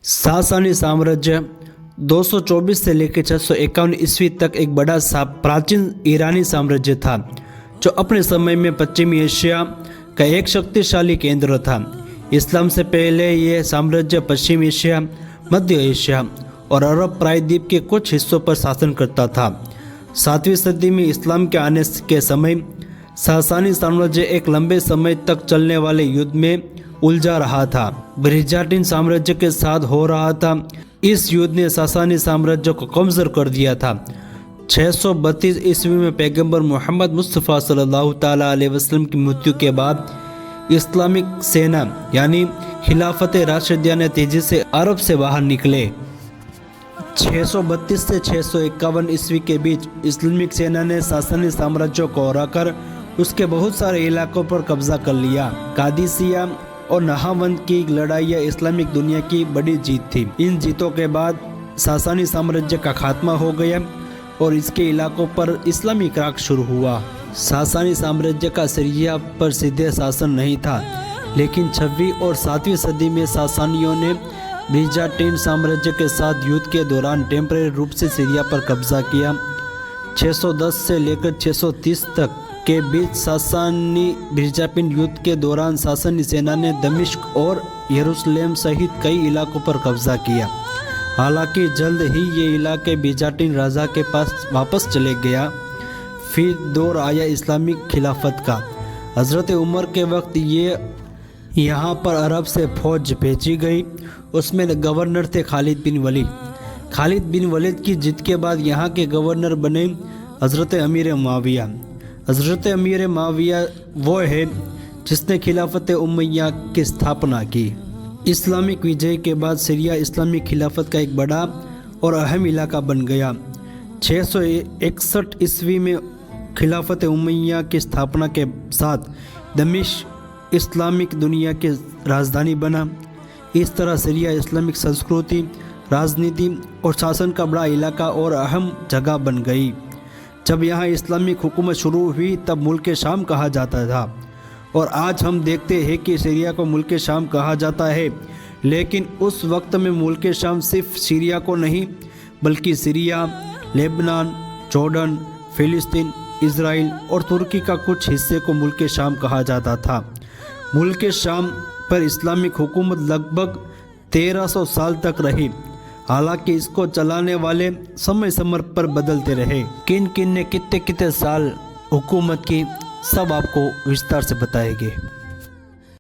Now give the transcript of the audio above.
सासानी साम्राज्य 224 से लेकर 651 ईस्वी तक एक बड़ा प्राचीन ईरानी साम्राज्य था जो अपने समय में पश्चिमी एशिया का एक शक्तिशाली केंद्र था। इस्लाम से पहले यह साम्राज्य पश्चिम एशिया, मध्य एशिया और अरब प्रायद्वीप के कुछ हिस्सों पर शासन करता था। 7वीं सदी में इस्लाम के आने के समय सासानी साम्राज्य एक लंबे समय तक चलने वाले युद्ध में उलझा रहा था। बिजाटिन साम्राज्य के साथ हो रहा था। इस युद्ध ने सासानी साम्राज्य को कमजोर कर दिया था। 632 ईस्वी में पैगंबर मोहम्मद मुस्तफ़ा सल्लल्लाहु ताला अलैहि वसल्लम की मृत्यु के बाद इस्लामिक सेना यानी खिलाफत राशिदिया ने तेजी से अरब से बाहर निकले। 632 से 651 ईस्वी के बीच इस्लामिक सेना ने सासानी साम्राज्य को हराकर उसके बहुत सारे इलाकों पर कब्जा कर लिया। कादिसिया और नहावंद की लड़ाइयाँ इस्लामिक दुनिया की बड़ी जीत थी। इन जीतों के बाद सासानी साम्राज्य का खात्मा हो गया और इसके इलाकों पर इस्लामी क्रांति शुरू हुआ। सासानी साम्राज्य का सीरिया पर सीधे शासन नहीं था, लेकिन 6वीं और 7वीं सदी में सासानियों ने बिजाटिन साम्राज्य के साथ युद्ध के दौरान टेम्परेरी रूप से सीरिया पर कब्जा किया। 610 से लेकर 630 तक के बीच सासानी बिजाटिन युद्ध के दौरान सासानी सेना ने दमिश्क और यरूशलेम सहित कई इलाकों पर कब्जा किया। हालांकि जल्द ही ये इलाके बिजाटिन राजा के पास वापस चले गया। फिर दौर आया इस्लामिक खिलाफत का। हज़रत उमर के वक्त ये यहाँ पर अरब से फौज भेजी गई। उसमें गवर्नर थे खालिद बिन वलीद। खालिद बिन वलीद की जीत के बाद यहाँ के गवर्नर बने हज़रत अमीर मुआविया। हज़रत अमीर मुआविया वो है जिसने खिलाफत उमैया की स्थापना की। इस्लामिक विजय के बाद सीरिया इस्लामिक खिलाफत का एक बड़ा और अहम इलाका बन गया। 661 ईस्वी में खिलाफत उमैया की स्थापना के साथ दमिश्क इस्लामिक दुनिया की राजधानी बना। इस तरह सीरिया इस्लामिक संस्कृति, राजनीति और शासन का बड़ा इलाका और अहम जगह बन गई। जब यहाँ इस्लामिक हुकूमत शुरू हुई तब मुल्क शाम कहा जाता था और आज हम देखते हैं कि सीरिया को मुल्क शाम कहा जाता है। लेकिन उस वक्त में मुल्क शाम सिर्फ सीरिया को नहीं बल्कि सीरिया, लेबनान, जॉर्डन, फिलिस्तीन, इजराइल और तुर्की का कुछ हिस्से को मुल्क शाम कहा जाता था। मुल्क शाम पर इस्लामिक हुकूमत लगभग 1300 साल तक रही। हालांकि इसको चलाने वाले समय समय पर बदलते रहे। किन किन ने कितने कितने साल हुकूमत की, सब आपको विस्तार से बताएंगे।